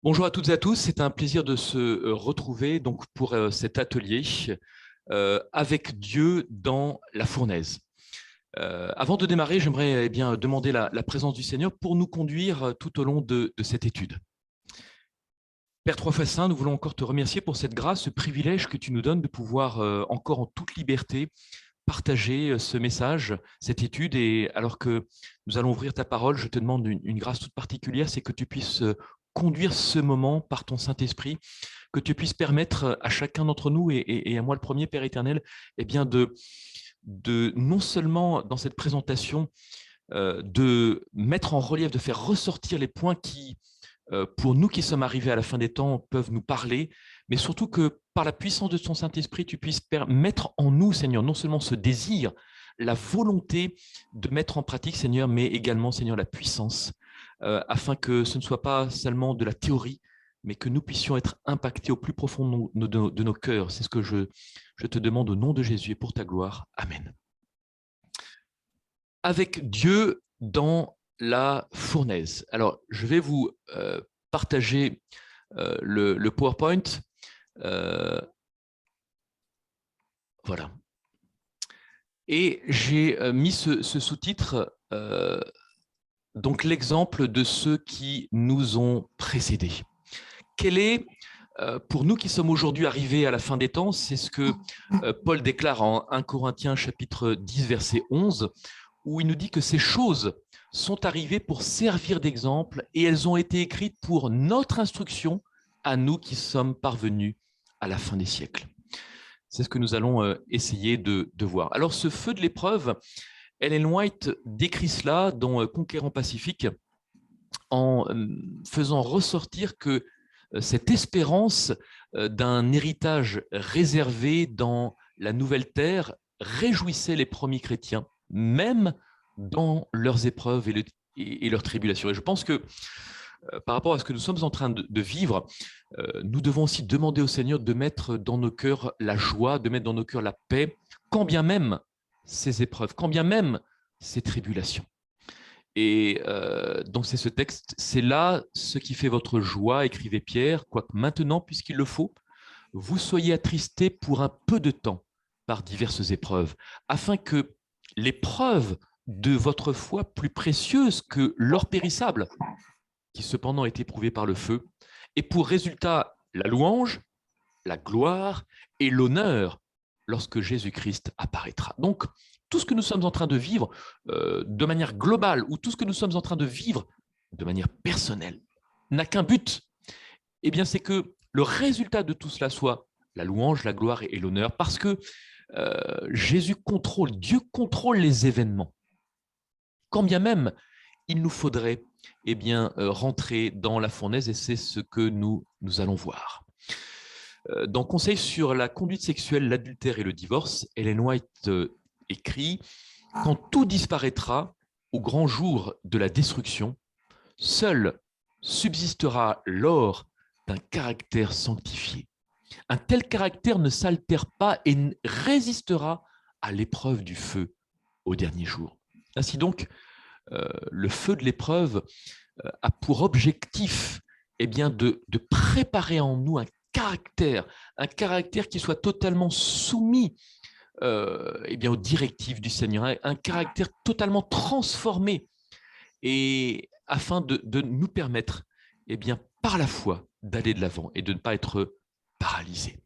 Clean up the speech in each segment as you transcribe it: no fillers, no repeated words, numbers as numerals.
Bonjour à toutes et à tous, c'est un plaisir de se retrouver donc pour cet atelier avec Dieu dans la fournaise. Avant de démarrer, j'aimerais bien demander la présence du Seigneur pour nous conduire tout au long de cette étude. Père trois fois saint, nous voulons encore te remercier pour cette grâce, ce privilège que tu nous donnes de pouvoir encore en toute liberté partager ce message, cette étude. Et alors que nous allons ouvrir ta parole, je te demande une grâce toute particulière, c'est que tu puisses conduire ce moment par ton Saint-Esprit, que tu puisses permettre à chacun d'entre nous, et à moi le premier, Père éternel, eh bien de non seulement dans cette présentation, de mettre en relief, de faire ressortir les points qui, pour nous qui sommes arrivés à la fin des temps, peuvent nous parler, mais surtout que par la puissance de ton Saint-Esprit, tu puisses mettre en nous, Seigneur, non seulement ce désir, la volonté de mettre en pratique, Seigneur, mais également, Seigneur, la puissance, afin que ce ne soit pas seulement de la théorie, mais que nous puissions être impactés au plus profond de nos cœurs. C'est ce que je te demande au nom de Jésus et pour ta gloire. Amen. Avec Dieu dans la fournaise. Alors, je vais vous partager le PowerPoint. Voilà. Et j'ai mis ce sous-titre, donc l'exemple de ceux qui nous ont précédés. Quel est, pour nous qui sommes aujourd'hui arrivés à la fin des temps, c'est ce que Paul déclare en 1 Corinthiens chapitre 10, verset 11, où il nous dit que ces choses sont arrivées pour servir d'exemple et elles ont été écrites pour notre instruction à nous qui sommes parvenus à la fin des siècles. C'est ce que nous allons essayer de voir. Alors, ce feu de l'épreuve, Ellen White décrit cela dans Conquérant Pacifique en faisant ressortir que cette espérance d'un héritage réservé dans la nouvelle terre réjouissait les premiers chrétiens, même dans leurs épreuves et leurs tribulations. Et je pense que par rapport à ce que nous sommes en train de vivre, nous devons aussi demander au Seigneur de mettre dans nos cœurs la joie, de mettre dans nos cœurs la paix, quand bien même ces épreuves, quand bien même ces tribulations. Et donc c'est ce texte, c'est là ce qui fait votre joie, écrivait Pierre, quoique maintenant, puisqu'il le faut, vous soyez attristés pour un peu de temps par diverses épreuves, afin que l'épreuve de votre foi, plus précieuse que l'or périssable, qui cependant est éprouvé par le feu, ait pour résultat la louange, la gloire et l'honneur lorsque Jésus-Christ apparaîtra. Donc, tout ce que nous sommes en train de vivre de manière globale ou tout ce que nous sommes en train de vivre de manière personnelle n'a qu'un but. Eh bien, c'est que le résultat de tout cela soit la louange, la gloire et l'honneur, parce que Jésus contrôle, Dieu contrôle les événements. Quand bien même il nous faudrait eh bien, rentrer dans la fournaise, et c'est ce que nous allons voir. Dans Conseil sur la conduite sexuelle, l'adultère et le divorce, Ellen White écrit « Quand tout disparaîtra au grand jour de la destruction, seul subsistera l'or d'un caractère sanctifié. Un tel caractère ne s'altère pas et résistera à l'épreuve du feu au dernier jour. » Ainsi donc, le feu de l'épreuve a pour objectif eh bien, de préparer en nous un caractère qui soit totalement soumis eh bien, aux directives du Seigneur, un caractère totalement transformé, et afin de nous permettre eh bien, par la foi d'aller de l'avant et de ne pas être paralysés.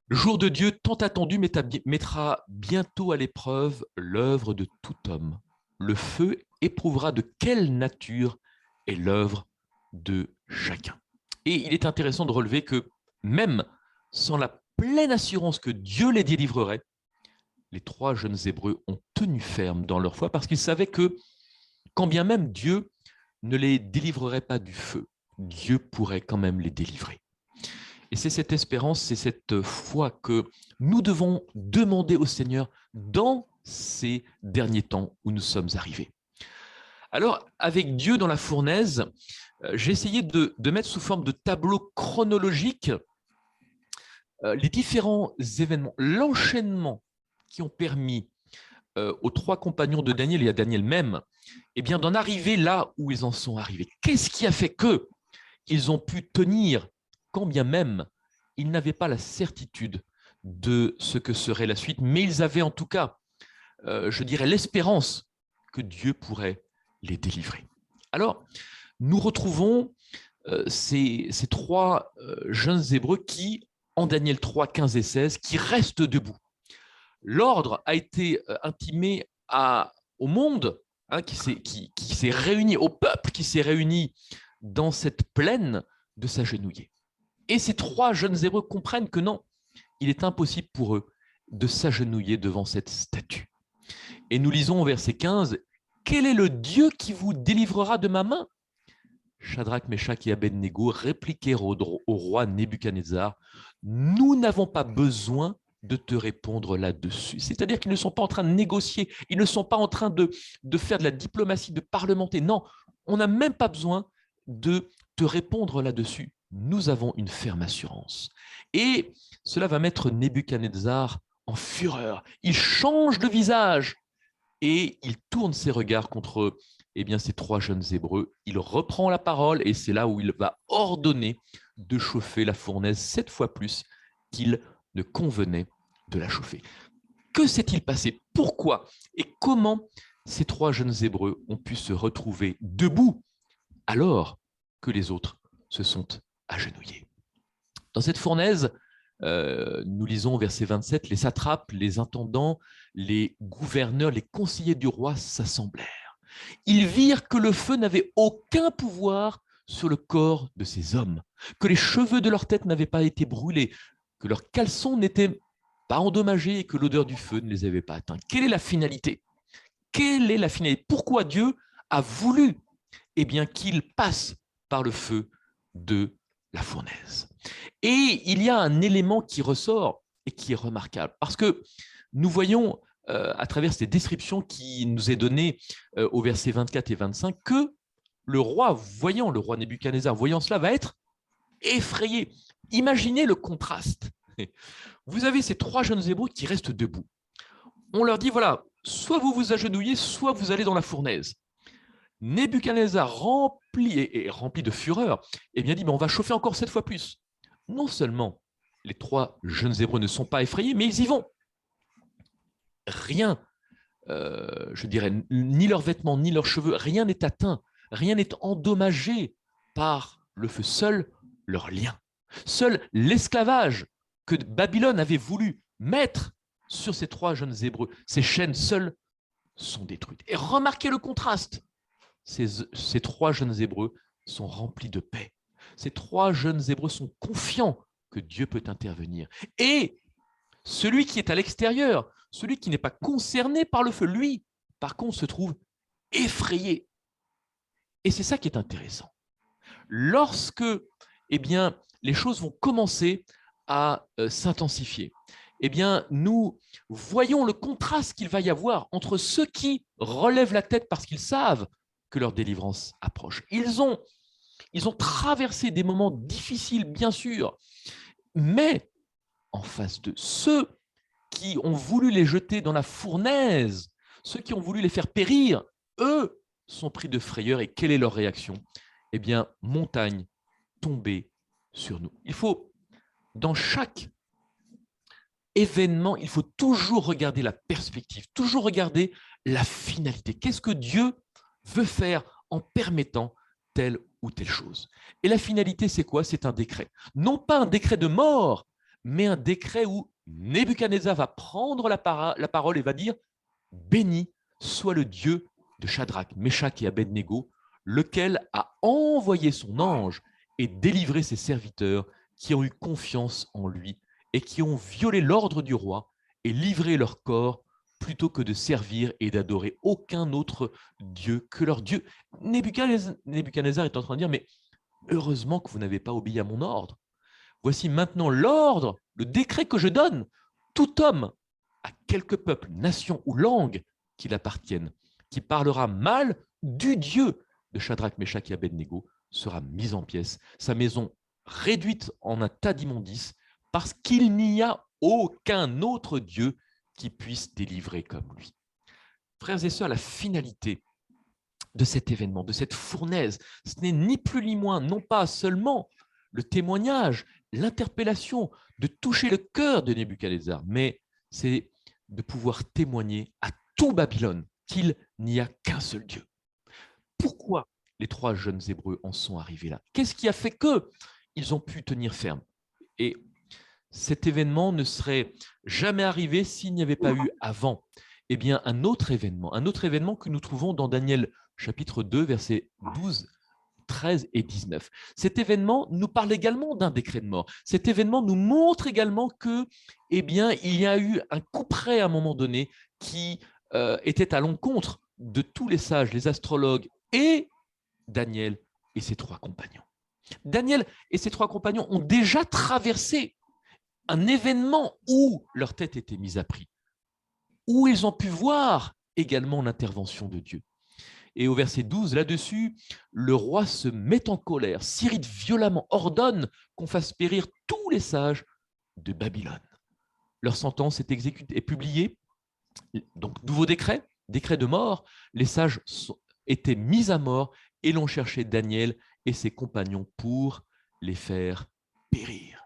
Le jour de Dieu tant attendu mettra bientôt à l'épreuve l'œuvre de tout homme. Le feu éprouvera de quelle nature est l'œuvre de chacun. Et il est intéressant de relever que même sans la pleine assurance que Dieu les délivrerait, les trois jeunes Hébreux ont tenu ferme dans leur foi parce qu'ils savaient que quand bien même Dieu ne les délivrerait pas du feu, Dieu pourrait quand même les délivrer. Et c'est cette espérance, c'est cette foi que nous devons demander au Seigneur dans ces derniers temps où nous sommes arrivés. Alors, avec Dieu dans la fournaise, j'ai essayé de mettre sous forme de tableau chronologique les différents événements, l'enchaînement qui ont permis aux trois compagnons de Daniel et à Daniel même, eh bien, d'en arriver là où ils en sont arrivés. Qu'est-ce qui a fait que ils ont pu tenir, quand bien même ils n'avaient pas la certitude de ce que serait la suite, mais ils avaient en tout cas, je dirais, l'espérance que Dieu pourrait les délivrer. Alors, nous retrouvons ces trois jeunes Hébreux qui, en Daniel 3, 15 et 16, qui restent debout. L'ordre a été intimé au monde qui s'est réuni, au peuple qui s'est réuni dans cette plaine de s'agenouiller. Et ces trois jeunes Hébreux comprennent que non, il est impossible pour eux de s'agenouiller devant cette statue. Et nous lisons au verset 15, « Quel est le Dieu qui vous délivrera de ma main ?» Shadrach, Meshach et Abednego répliquèrent au roi Nebuchadnezzar, « Nous n'avons pas besoin de te répondre là-dessus. » C'est-à-dire qu'ils ne sont pas en train de négocier, ils ne sont pas en train de faire de la diplomatie, de parlementer. Non, on n'a même pas besoin de te répondre là-dessus. Nous avons une ferme assurance. Et cela va mettre Nebuchadnezzar en fureur. Il change de visage et il tourne ses regards contre ces trois jeunes Hébreux. Il reprend la parole et c'est là où il va ordonner de chauffer la fournaise 7 fois plus qu'il ne convenait de la chauffer. Que s'est-il passé? Pourquoi et comment ces trois jeunes Hébreux ont pu se retrouver debout alors que les autres se sont agenouillés? Dans cette fournaise, nous lisons au verset 27, les satrapes, les intendants, les gouverneurs, les conseillers du roi s'assemblèrent. Ils virent que le feu n'avait aucun pouvoir sur le corps de ces hommes, que les cheveux de leur tête n'avaient pas été brûlés, que leurs caleçons n'étaient pas endommagés et que l'odeur du feu ne les avait pas atteints. Quelle est la finalité? Quelle est la finalité? Pourquoi Dieu a voulu qu'il passe par le feu de la fournaise? Et il y a un élément qui ressort et qui est remarquable, parce que nous voyons à travers ces descriptions qui nous est donnée au verset 24 et 25 que le roi Nebuchadnezzar, voyant cela, va être effrayé. Imaginez le contraste. Vous avez ces trois jeunes Hébreux qui restent debout. On leur dit, voilà, soit vous vous agenouillez, soit vous allez dans la fournaise. Nebuchadnezzar, rempli de fureur, dit, on va chauffer encore 7 fois plus. Non seulement les trois jeunes Hébreux ne sont pas effrayés, mais ils y vont. Rien, je dirais, ni leurs vêtements, ni leurs cheveux, rien n'est atteint, rien n'est endommagé par le feu. Seul leur lien, seul l'esclavage que Babylone avait voulu mettre sur ces trois jeunes Hébreux, ces chaînes seules sont détruites. Et remarquez le contraste. Ces trois jeunes Hébreux sont remplis de paix. Ces trois jeunes Hébreux sont confiants que Dieu peut intervenir. Et celui qui est à l'extérieur, celui qui n'est pas concerné par le feu, lui, par contre, se trouve effrayé. Et c'est ça qui est intéressant. Lorsque les choses vont commencer à s'intensifier, nous voyons le contraste qu'il va y avoir entre ceux qui relèvent la tête parce qu'ils savent que leur délivrance approche. Ils ont traversé des moments difficiles, bien sûr, mais en face de ceux qui ont voulu les jeter dans la fournaise, ceux qui ont voulu les faire périr, eux sont pris de frayeur. Et quelle est leur réaction? Montagne tombée sur nous. Il faut, dans chaque événement, il faut toujours regarder la perspective, toujours regarder la finalité. Qu'est-ce que Dieu veut faire en permettant telle ou telle chose? Et la finalité, c'est quoi? C'est un décret. Non pas un décret de mort, mais un décret où Nebuchadnezzar va prendre la parole et va dire « Béni soit le Dieu de Shadrach, Meshach et Abednego, lequel a envoyé son ange et délivré ses serviteurs qui ont eu confiance en lui et qui ont violé l'ordre du roi et livré leur corps plutôt que de servir et d'adorer aucun autre Dieu que leur Dieu. » Nebuchadnezzar est en train de dire « Mais heureusement que vous n'avez pas obéi à mon ordre. Voici maintenant l'ordre, le décret que je donne. Tout homme, à quelque peuple, nation ou langue qu'il appartienne, qui parlera mal du Dieu de Shadrach, Meshach et Abednego, sera mis en pièces, sa maison réduite en un tas d'immondices, parce qu'il n'y a aucun autre Dieu qui puisse délivrer comme lui. » Frères et sœurs, la finalité de cet événement, de cette fournaise. Ce n'est ni plus ni moins, non pas seulement le témoignage, l'interpellation, de toucher le cœur de Nebuchadnezzar, mais c'est de pouvoir témoigner à tout Babylone qu'il n'y a qu'un seul Dieu. Pourquoi les trois jeunes Hébreux en sont arrivés là? Qu'est-ce qui a fait qu'ils ont pu tenir ferme? Et cet événement ne serait jamais arrivé s'il n'y avait pas eu avant un autre événement que nous trouvons dans Daniel chapitre 2, versets 12, 13 et 19. Cet événement nous parle également d'un décret de mort. Cet événement nous montre également que, il y a eu un coup près à un moment donné qui était à l'encontre de tous les sages, les astrologues et Daniel et ses trois compagnons. Daniel et ses trois compagnons ont déjà traversé un événement où leur tête était mise à prix, où ils ont pu voir également l'intervention de Dieu. Et au verset 12, là-dessus, le roi se met en colère, s'irrite violemment, ordonne qu'on fasse périr tous les sages de Babylone. Leur sentence est exécutée, est publiée, donc nouveau décret de mort, les sages étaient mis à mort et l'on cherchait Daniel et ses compagnons pour les faire périr.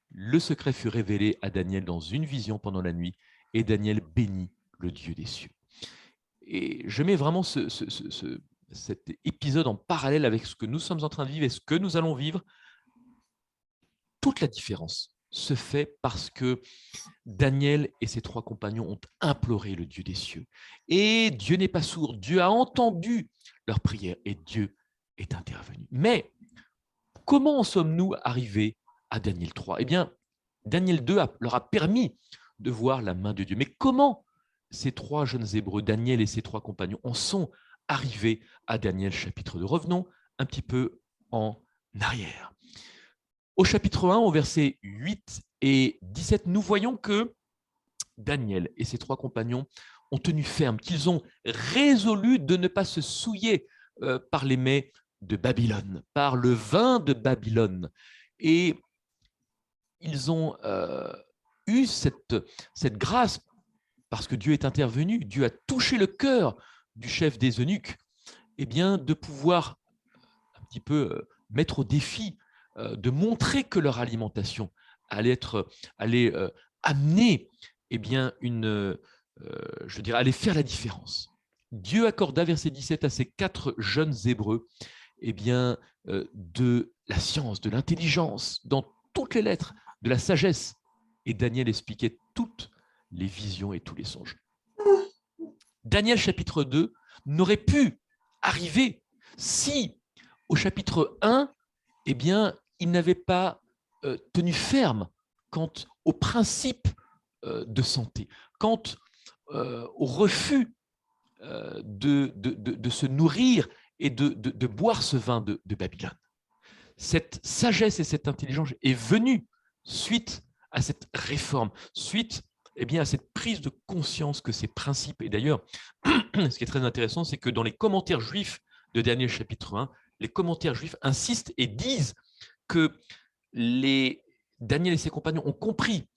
Le secret fut révélé à Daniel dans une vision pendant la nuit, et Daniel bénit le Dieu des cieux. Et je mets vraiment cet épisode en parallèle avec ce que nous sommes en train de vivre et ce que nous allons vivre. Toute la différence se fait parce que Daniel et ses trois compagnons ont imploré le Dieu des cieux. Et Dieu n'est pas sourd, Dieu a entendu leurs prières et Dieu est intervenu. Mais comment en sommes-nous arrivés à Daniel 3? Daniel 2 leur a permis de voir la main de Dieu. Mais comment ces trois jeunes Hébreux, Daniel et ses trois compagnons, en sont arrivés à Daniel chapitre 2? Revenons un petit peu en arrière. Au chapitre 1, au verset 8 et 17, nous voyons que Daniel et ses trois compagnons ont tenu ferme, qu'ils ont résolu de ne pas se souiller par les mets de Babylone, par le vin de Babylone. Et ils ont eu cette grâce, parce que Dieu est intervenu, Dieu a touché le cœur du chef des eunuques, de pouvoir un petit peu mettre au défi, de montrer que leur alimentation allait amener allait faire la différence. Dieu accorda, verset 17, à ces quatre jeunes Hébreux de la science, de l'intelligence, dans toutes les lettres, de la sagesse. Et Daniel expliquait toutes les visions et tous les songes. Daniel chapitre 2 n'aurait pu arriver si, au chapitre 1, il n'avait pas tenu ferme quant au principe de santé, quant au refus de se nourrir et de boire ce vin de Babylone. Cette sagesse et cette intelligence est venue suite à cette réforme, suite à cette prise de conscience que ces principes, et d'ailleurs, ce qui est très intéressant, c'est que dans les commentaires juifs de Daniel chapitre 1, les commentaires juifs insistent et disent que Daniel et ses compagnons ont compris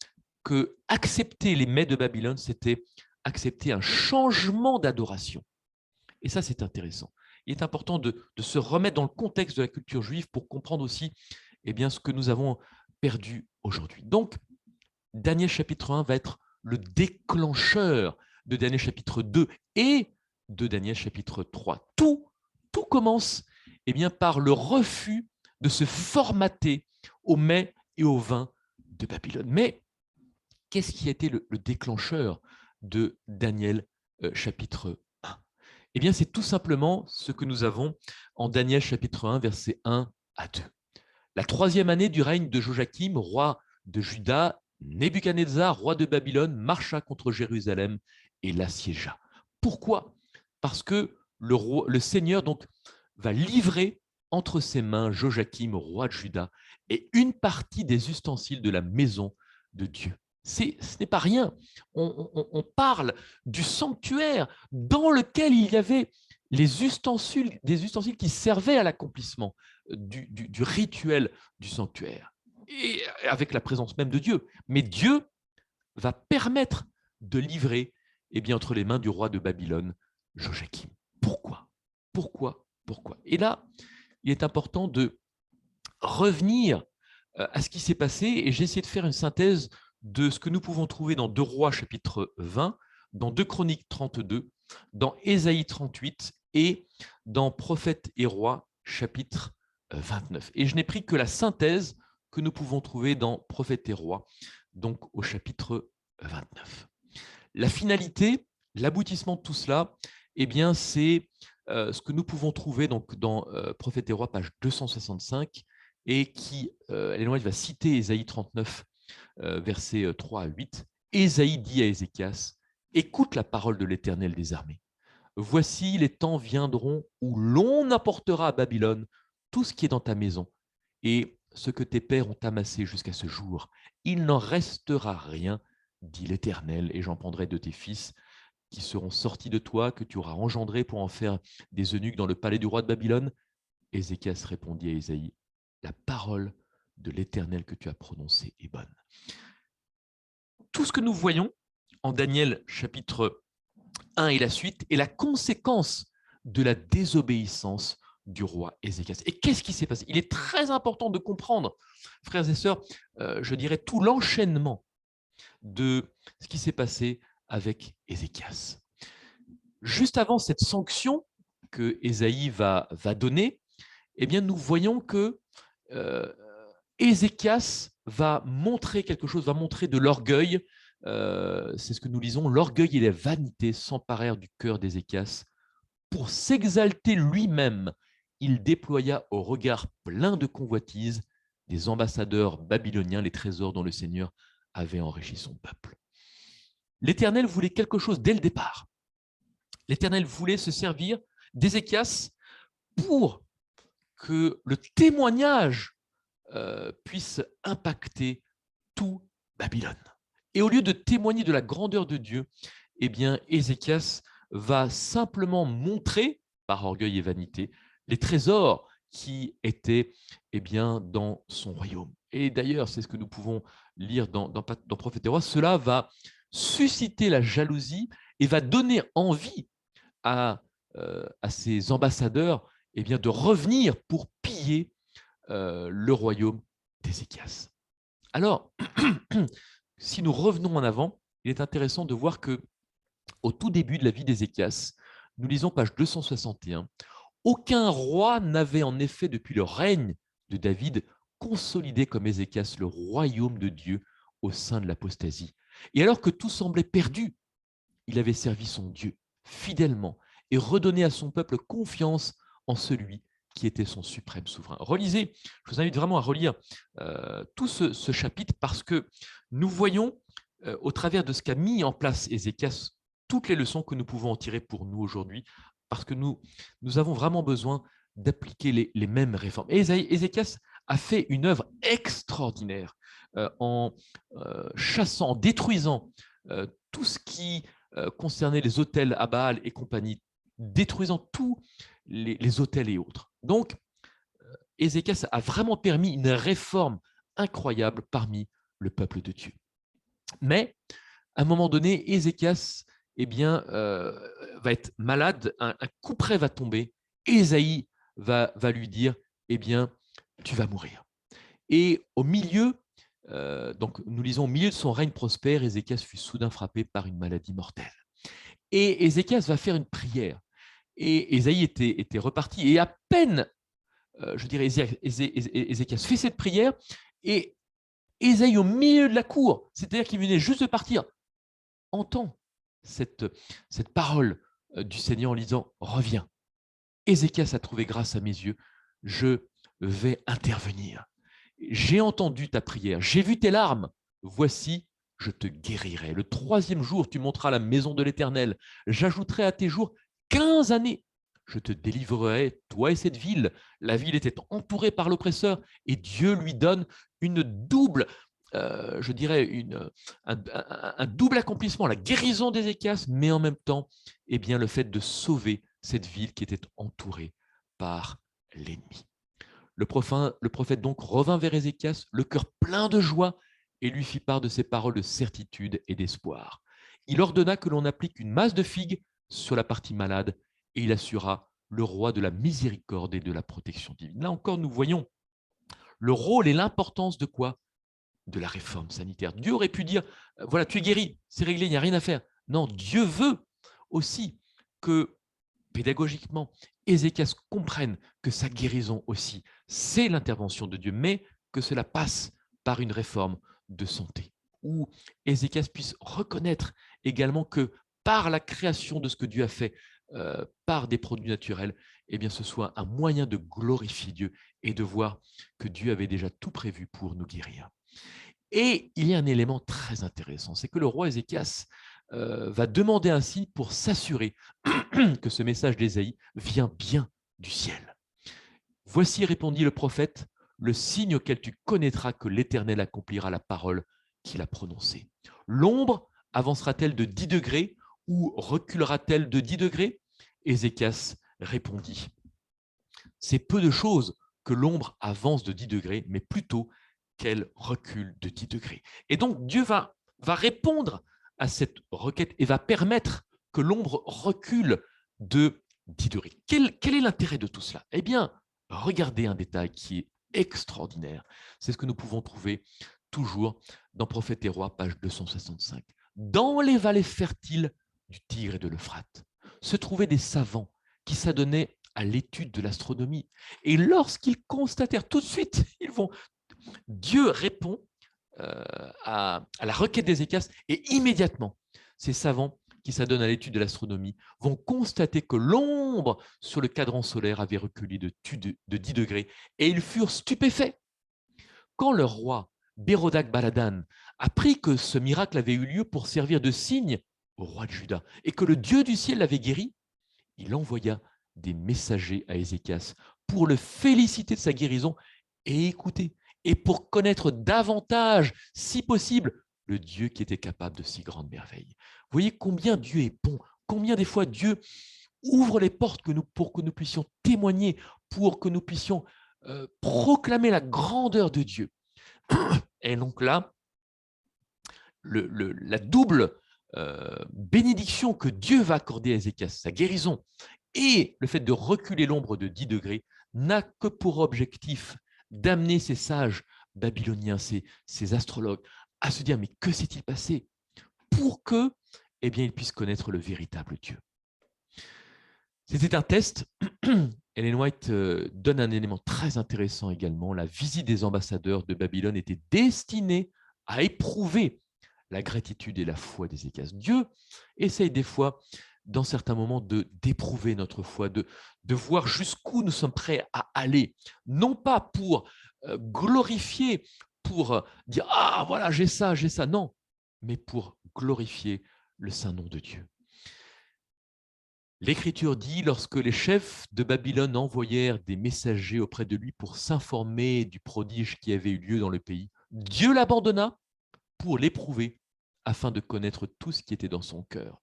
que accepter les mets de Babylone, c'était accepter un changement d'adoration. Et ça, c'est intéressant. Il est important de se remettre dans le contexte de la culture juive pour comprendre aussi ce que nous avons perdu aujourd'hui. Donc, Daniel chapitre 1 va être le déclencheur de Daniel chapitre 2 et de Daniel chapitre 3. Tout commence par le refus de se formater au mets et au vin de Babylone. Mais qu'est-ce qui a été le déclencheur de Daniel chapitre 1? C'est tout simplement ce que nous avons en Daniel chapitre 1, versets 1 à 2. La troisième année du règne de Joachim, roi de Juda, Nebuchadnezzar, roi de Babylone, marcha contre Jérusalem et l'assiégea. Pourquoi? Parce que le Seigneur va livrer entre ses mains Joachim, roi de Juda, et une partie des ustensiles de la maison de Dieu. Ce n'est pas rien. On parle du sanctuaire dans lequel il y avait des ustensiles qui servaient à l'accomplissement du rituel du sanctuaire, et avec la présence même de Dieu. Mais Dieu va permettre de livrer entre les mains du roi de Babylone, Joachim. Pourquoi? pourquoi? Pourquoi? Et là, il est important de revenir à ce qui s'est passé, et j'ai essayé de faire une synthèse de ce que nous pouvons trouver dans 2 Rois chapitre 20, dans 2 Chroniques 32, dans Ésaïe 38 et dans Prophètes et Rois chapitre 29. Et je n'ai pris que la synthèse que nous pouvons trouver dans Prophètes et Rois, donc au chapitre 29. La finalité, l'aboutissement de tout cela, eh bien, c'est ce que nous pouvons trouver donc, dans Prophètes et Rois, page 265, et qui, Ellen White va citer Ésaïe 39, versets 3 à 8. Ésaïe dit à Ézéchias, « Écoute la parole de l'Éternel des armées. Voici les temps viendront où l'on apportera à Babylone tout ce qui est dans ta maison et ce que tes pères ont amassé jusqu'à ce jour. Il n'en restera rien, dit l'Éternel, et j'en prendrai de tes fils qui seront sortis de toi, que tu auras engendrés pour en faire des eunuques dans le palais du roi de Babylone. » Ézéchias répondit à Ésaïe, « La parole de l'Éternel que tu as prononcée est bonne. » Tout ce que nous voyons en Daniel chapitre 1 et la suite est la conséquence de la désobéissance du roi Ézéchias. Et qu'est-ce qui s'est passé? Il est très important de comprendre, frères et sœurs, je dirais tout l'enchaînement de ce qui s'est passé avec Ézéchias. Juste avant cette sanction que Ésaïe va donner, eh bien, nous voyons que Ézéchias va montrer quelque chose, va montrer de l'orgueil. C'est ce que nous lisons, l'orgueil et la vanité s'emparèrent du cœur d'Ézéchias. Pour s'exalter lui-même, il déploya au regard plein de convoitise des ambassadeurs babyloniens les trésors dont le Seigneur avait enrichi son peuple. L'Éternel voulait quelque chose dès le départ. L'Éternel voulait se servir d'Ézéchias pour que le témoignage puisse impacter tout Babylone. Et au lieu de témoigner de la grandeur de Dieu, eh bien, Ézéchias va simplement montrer, par orgueil et vanité, les trésors qui étaient dans son royaume. Et d'ailleurs, c'est ce que nous pouvons lire dans Prophètes et Rois, cela va susciter la jalousie et va donner envie à ces ambassadeurs de revenir pour piller le royaume d'Ézéchias. Alors, si nous revenons en avant, il est intéressant de voir que au tout début de la vie d'Ézéchias, nous lisons page 261, « Aucun roi n'avait en effet depuis le règne de David consolidé comme Ézéchias le royaume de Dieu au sein de l'apostasie. Et alors que tout semblait perdu, il avait servi son Dieu fidèlement et redonné à son peuple confiance en celui qui était son suprême souverain. » Relisez, je vous invite vraiment à relire tout ce chapitre parce que nous voyons au travers de ce qu'a mis en place Ézéchias toutes les leçons que nous pouvons en tirer pour nous aujourd'hui parce que nous avons vraiment besoin d'appliquer les mêmes réformes. Et Ézéchias a fait une œuvre extraordinaire en chassant, en détruisant tout ce qui concernait les autels à Baal et compagnie, détruisant tous les autels et autres. Donc, Ézéchias a vraiment permis une réforme incroyable parmi le peuple de Dieu. Mais, à un moment donné, Ézéchias va être malade, un coup près va tomber, Ésaïe va lui dire, tu vas mourir. Et au milieu, donc nous lisons, au milieu de son règne prospère, Ézéchias fut soudain frappé par une maladie mortelle. Et Ézéchias va faire une prière. Et Ésaïe était reparti. Et à peine, Ézéchias fait cette prière, et Ésaïe, au milieu de la cour, c'est-à-dire qu'il venait juste de partir, entend cette parole du Seigneur en disant « Reviens. Ézéchias a trouvé grâce à mes yeux. Je vais intervenir. J'ai entendu ta prière. J'ai vu tes larmes. Voici, je te guérirai. Le 3e jour, tu monteras la maison de l'Éternel. J'ajouterai à tes jours 15 années. Je te délivrerai, toi et cette ville. » La ville était entourée par l'oppresseur et Dieu lui donne une double, un double accomplissement, la guérison d'Ézéchias, mais en même temps, le fait de sauver cette ville qui était entourée par l'ennemi. Le prophète donc revint vers Ézéchias, le cœur plein de joie, et lui fit part de ses paroles de certitude et d'espoir. Il ordonna que l'on applique une masse de figues sur la partie malade, et il assura le roi de la miséricorde et de la protection divine. Là encore, nous voyons le rôle et l'importance de quoi? De la réforme sanitaire. Dieu aurait pu dire, voilà, tu es guéri, c'est réglé, il n'y a rien à faire. Non, Dieu veut aussi que, pédagogiquement, Ézéchias comprenne que sa guérison aussi, c'est l'intervention de Dieu, mais que cela passe par une réforme de santé, où Ézéchias puisse reconnaître également que par la création de ce que Dieu a fait, par des produits naturels, eh bien, ce soit un moyen de glorifier Dieu et de voir que Dieu avait déjà tout prévu pour nous guérir. Et il y a un élément très intéressant, c'est que le roi Ézéchias va demander ainsi pour s'assurer que ce message d'Ésaïe vient bien du ciel. Voici, répondit le prophète, le signe auquel tu connaîtras que l'Éternel accomplira la parole qu'il a prononcée. L'ombre avancera-t-elle de 10 degrés ou reculera-t-elle de 10 degrés? Ézéchias répondit, c'est peu de choses que l'ombre avance de 10 degrés, mais plutôt qu'elle recule de 10 degrés. Et donc Dieu va répondre à cette requête et va permettre que l'ombre recule de 10 degrés. Quel est l'intérêt de tout cela? Eh bien, regardez un détail qui est extraordinaire. C'est ce que nous pouvons trouver toujours dans Prophètes et Rois, page 265. Dans les vallées fertiles du Tigre et de l'Euphrate se trouvaient des savants qui s'adonnaient à l'étude de l'astronomie. Et lorsqu'ils constatèrent tout de suite, Dieu répond à la requête d'Ézéchias et immédiatement, ces savants qui s'adonnent à l'étude de l'astronomie vont constater que l'ombre sur le cadran solaire avait reculé de 10 degrés et ils furent stupéfaits. Quand le roi Bérodak Baladan apprit que ce miracle avait eu lieu pour servir de signe au roi de Juda et que le Dieu du ciel l'avait guéri, il envoya des messagers à Ézéchias pour le féliciter de sa guérison et écouter, et pour connaître davantage, si possible, le Dieu qui était capable de si grandes merveilles. Vous voyez combien Dieu est bon, combien des fois Dieu ouvre les portes pour que nous puissions témoigner, pour que nous puissions proclamer la grandeur de Dieu. Et donc là, la double bénédiction que Dieu va accorder à Ézéchias, sa guérison, et le fait de reculer l'ombre de 10 degrés, n'a que pour objectif d'amener ces sages babyloniens, ces astrologues, à se dire, mais que s'est-il passé? Pour que, eh bien, ils puissent connaître le véritable Dieu. C'était un test. Ellen White donne un élément très intéressant également. La visite des ambassadeurs de Babylone était destinée à éprouver la gratitude et la foi d'Ézéchias. Dieu essaye des fois, dans certains moments, d'éprouver notre foi, de voir jusqu'où nous sommes prêts à aller, non pas pour glorifier, pour dire « Ah, voilà, j'ai ça », non, mais pour glorifier le saint nom de Dieu. L'Écriture dit, lorsque les chefs de Babylone envoyèrent des messagers auprès de lui pour s'informer du prodige qui avait eu lieu dans le pays, Dieu l'abandonna pour l'éprouver, afin de connaître tout ce qui était dans son cœur.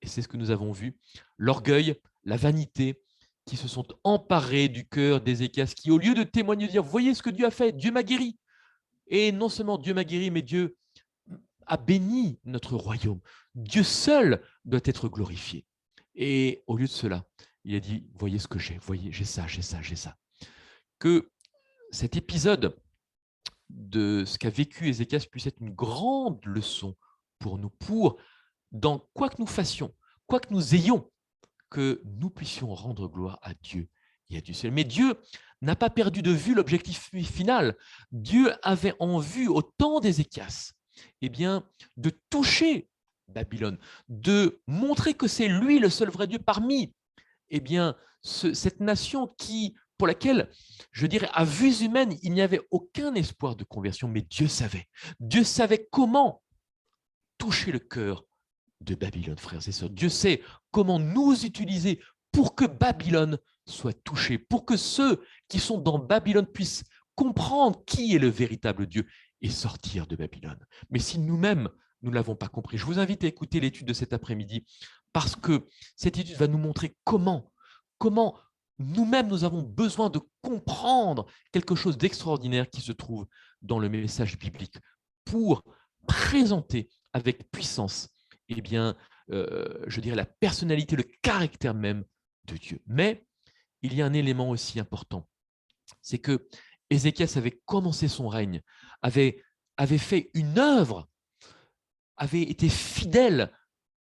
Et c'est ce que nous avons vu, l'orgueil, la vanité, qui se sont emparés du cœur d'Ézéchias, qui au lieu de témoigner, de dire, voyez ce que Dieu a fait, Dieu m'a guéri. Et non seulement Dieu m'a guéri, mais Dieu a béni notre royaume. Dieu seul doit être glorifié. Et au lieu de cela, il a dit, voyez ce que j'ai, voyez, j'ai ça. Que cet épisode de ce qu'a vécu Ézéchias puisse être une grande leçon pour nous, pour, dans quoi que nous fassions, quoi que nous ayons, que nous puissions rendre gloire à Dieu et à Dieu seul. Mais Dieu n'a pas perdu de vue l'objectif final. Dieu avait en vue, au temps d'Ézéchias, eh bien, de toucher Babylone, de montrer que c'est lui le seul vrai Dieu parmi cette nation pour laquelle, je dirais, à vue humaine, il n'y avait aucun espoir de conversion, mais Dieu savait. Dieu savait comment toucher le cœur de Babylone, frères et sœurs. Dieu sait comment nous utiliser pour que Babylone soit touchée, pour que ceux qui sont dans Babylone puissent comprendre qui est le véritable Dieu et sortir de Babylone. Mais si nous-mêmes, nous ne l'avons pas compris, je vous invite à écouter l'étude de cet après-midi, parce que cette étude va nous montrer comment nous-mêmes, nous avons besoin de comprendre quelque chose d'extraordinaire qui se trouve dans le message biblique pour présenter avec puissance, je dirais, la personnalité, le caractère même de Dieu. Mais il y a un élément aussi important, c'est que Ézéchias avait commencé son règne, avait fait une œuvre, avait été fidèle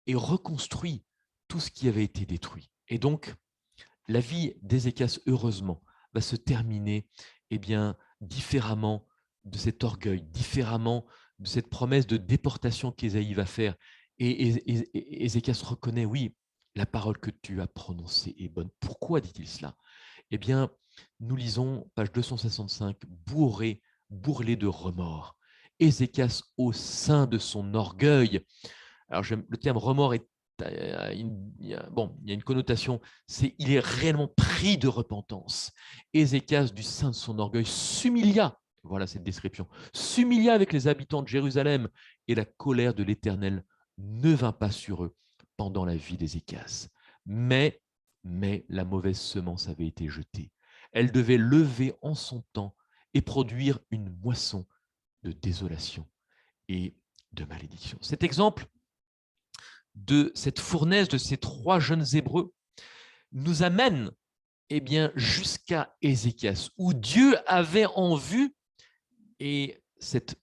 et reconstruit tout ce qui avait été détruit. Et donc, la vie d'Ézéchias, heureusement, va se terminer différemment de cet orgueil, différemment de cette promesse de déportation qu'Ésaïe va faire. Et Ézéchias reconnaît, oui, la parole que tu as prononcée est bonne. Pourquoi dit-il cela? Eh bien, nous lisons, page 265, bourrelé de remords. Ézéchias, au sein de son orgueil, alors le terme remords il y a une connotation, il est réellement pris de repentance. Ézéchias, du sein de son orgueil, s'humilia, voilà cette description, s'humilia avec les habitants de Jérusalem, et la colère de l'Éternel ne vint pas sur eux pendant la vie d'Ézéchias. Mais la mauvaise semence avait été jetée. Elle devait lever en son temps et produire une moisson de désolation et de malédiction. Cet exemple de cette fournaise de ces 3 jeunes Hébreux nous amène jusqu'à Ézéchias, où Dieu avait en vue, et cette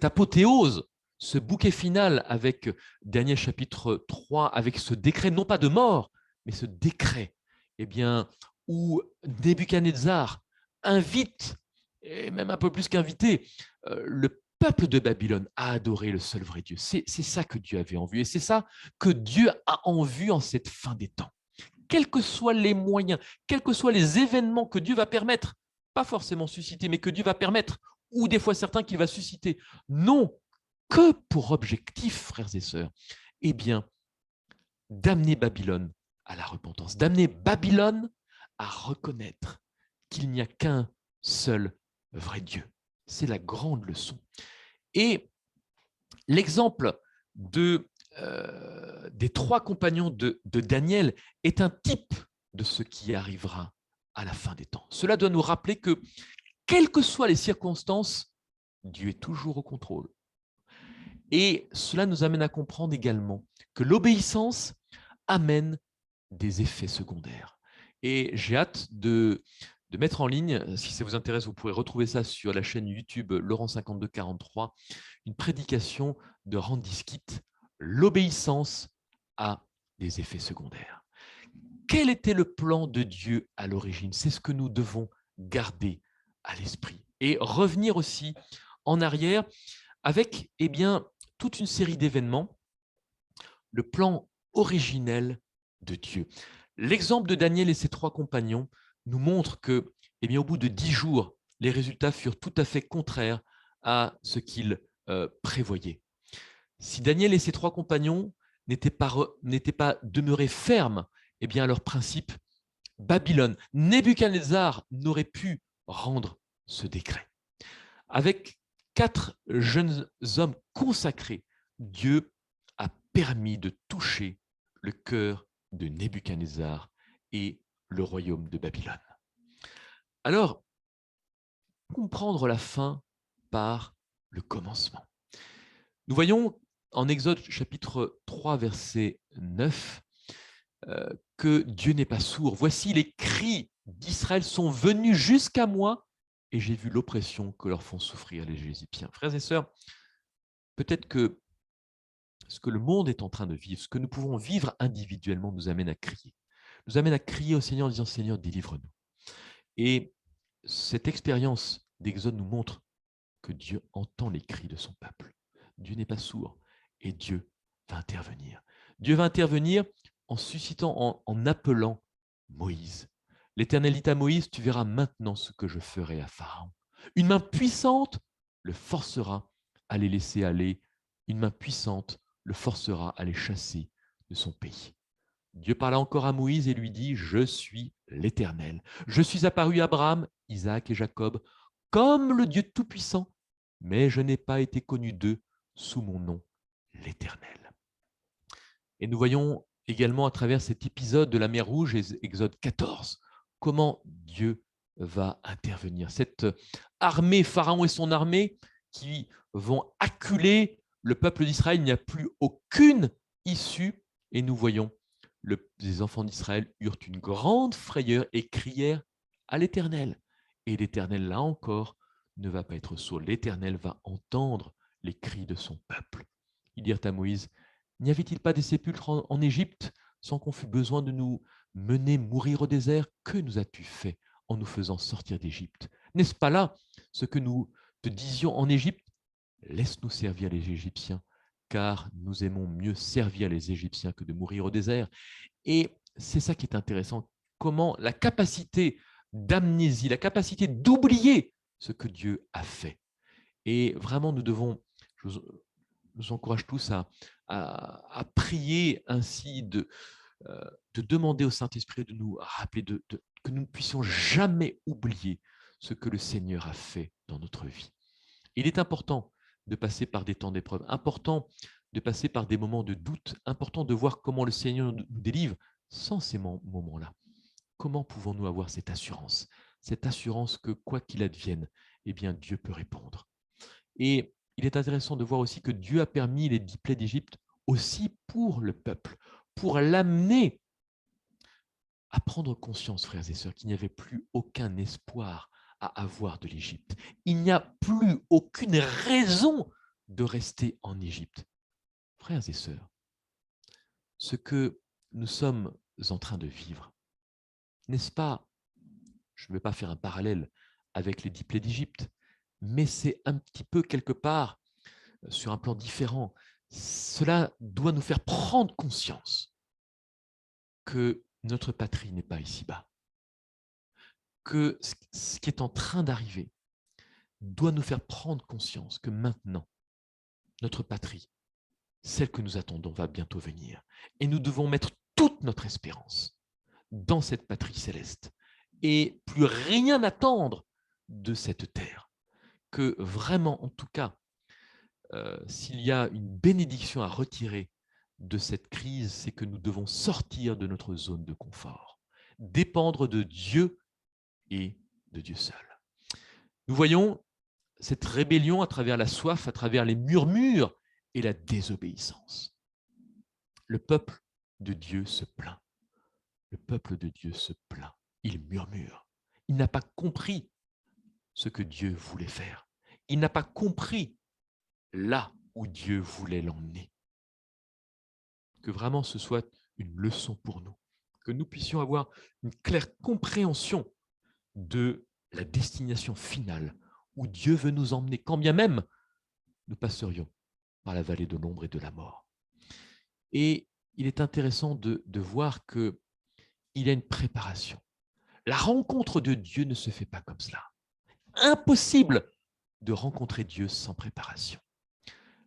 apothéose, ce bouquet final avec Daniel chapitre 3, avec ce décret, non pas de mort, mais ce décret où Nebuchadnezzar invite, et même un peu plus qu'invité, le peuple de Babylone à adorer le seul vrai Dieu. C'est ça que Dieu avait en vue, et c'est ça que Dieu a en vue en cette fin des temps. Quels que soient les moyens, quels que soient les événements que Dieu va permettre, pas forcément susciter, mais que Dieu va permettre, ou des fois certains qu'il va susciter, non, que pour objectif, frères et sœurs, d'amener Babylone à la repentance, d'amener Babylone à reconnaître qu'il n'y a qu'un seul vrai Dieu. C'est la grande leçon. Et l'exemple des 3 compagnons de Daniel est un type de ce qui arrivera à la fin des temps. Cela doit nous rappeler que, quelles que soient les circonstances, Dieu est toujours au contrôle. Et cela nous amène à comprendre également que l'obéissance amène des effets secondaires. Et j'ai hâte de mettre en ligne, si ça vous intéresse, vous pourrez retrouver ça sur la chaîne YouTube Laurent 5243, une prédication de Randy Skitt, l'obéissance a des effets secondaires. Quel était le plan de Dieu à l'origine? C'est ce que nous devons garder à l'esprit. Et revenir aussi en arrière avec toute une série d'événements, le plan originel de Dieu. L'exemple de Daniel et ses 3 compagnons nous montre que, au bout de 10 jours, les résultats furent tout à fait contraires à ce qu'ils prévoyaient. Si Daniel et ses 3 compagnons n'étaient pas demeurés fermes à leur principe, Babylone, Nebuchadnezzar n'aurait pu rendre ce décret. Avec 4 jeunes hommes consacrés, Dieu a permis de toucher le cœur de Nebuchadnezzar et le royaume de Babylone. Alors, comprendre la fin par le commencement. Nous voyons en Exode chapitre 3, verset 9, que Dieu n'est pas sourd. Voici, les cris d'Israël sont venus jusqu'à moi, et j'ai vu l'oppression que leur font souffrir les Égyptiens. Frères et sœurs, peut-être que ce que le monde est en train de vivre, ce que nous pouvons vivre individuellement, nous amène à crier. Nous amène à crier au Seigneur en disant « Seigneur, délivre-nous ». Et cette expérience d'Exode nous montre que Dieu entend les cris de son peuple. Dieu n'est pas sourd et Dieu va intervenir. Dieu va intervenir en suscitant, en appelant Moïse. L'Éternel dit à Moïse, tu verras maintenant ce que je ferai à Pharaon. Une main puissante le forcera à les laisser aller. Une main puissante le forcera à les chasser de son pays. Dieu parla encore à Moïse et lui dit, je suis l'Éternel. Je suis apparu à Abraham, Isaac et Jacob, comme le Dieu Tout-Puissant, mais je n'ai pas été connu d'eux sous mon nom, l'Éternel. Et nous voyons également à travers cet épisode de la mer Rouge, Exode 14, comment Dieu va intervenir. Cette armée, Pharaon et son armée, qui vont acculer le peuple d'Israël, il n'y a plus aucune issue, et nous voyons les enfants d'Israël eurent une grande frayeur et crièrent à l'Éternel. Et l'Éternel, là encore, ne va pas être sourd. L'Éternel va entendre les cris de son peuple. Ils dirent à Moïse, n'y avait-il pas des sépulcres en Égypte sans qu'on fût besoin de nous mener mourir au désert? Que nous as-tu fait en nous faisant sortir d'Égypte? N'est-ce pas là ce que nous te disions en Égypte? Laisse-nous servir les Égyptiens, car nous aimons mieux servir les Égyptiens que de mourir au désert. Et c'est ça qui est intéressant, comment la capacité d'amnésie, la capacité d'oublier ce que Dieu a fait. Et vraiment, nous devons, je vous encourage tous à prier ainsi, de demander au Saint-Esprit de nous rappeler, que nous ne puissions jamais oublier ce que le Seigneur a fait dans notre vie. Il est important de passer par des temps d'épreuve, important de passer par des moments de doute, important de voir comment le Seigneur nous délivre sans ces moments-là. Comment pouvons-nous avoir cette assurance que quoi qu'il advienne, eh bien Dieu peut répondre. Et il est intéressant de voir aussi que Dieu a permis les 10 plaies d'Égypte aussi pour le peuple, pour l'amener à prendre conscience, frères et sœurs, qu'il n'y avait plus aucun espoir à avoir de l'Égypte. Il n'y a plus aucune raison de rester en Égypte. Frères et sœurs, ce que nous sommes en train de vivre, n'est-ce pas, je ne vais pas faire un parallèle avec les 10 plaies d'Égypte, mais c'est un petit peu quelque part, sur un plan différent, cela doit nous faire prendre conscience que notre patrie n'est pas ici-bas, que ce qui est en train d'arriver doit nous faire prendre conscience que maintenant, notre patrie, celle que nous attendons, va bientôt venir. Et nous devons mettre toute notre espérance dans cette patrie céleste et plus rien attendre de cette terre. Que vraiment, en tout cas, s'il y a une bénédiction à retirer de cette crise, c'est que nous devons sortir de notre zone de confort, dépendre de Dieu et de Dieu seul. Nous voyons cette rébellion à travers la soif, à travers les murmures et la désobéissance. Le peuple de Dieu se plaint. Le peuple de Dieu se plaint. Il murmure. Il n'a pas compris ce que Dieu voulait faire. Il n'a pas compris là où Dieu voulait l'emmener. Que vraiment ce soit une leçon pour nous. Que nous puissions avoir une claire compréhension de la destination finale où Dieu veut nous emmener, quand bien même nous passerions par la vallée de l'ombre et de la mort. Et il est intéressant de voir qu'il y a une préparation. La rencontre de Dieu ne se fait pas comme cela. Impossible de rencontrer Dieu sans préparation.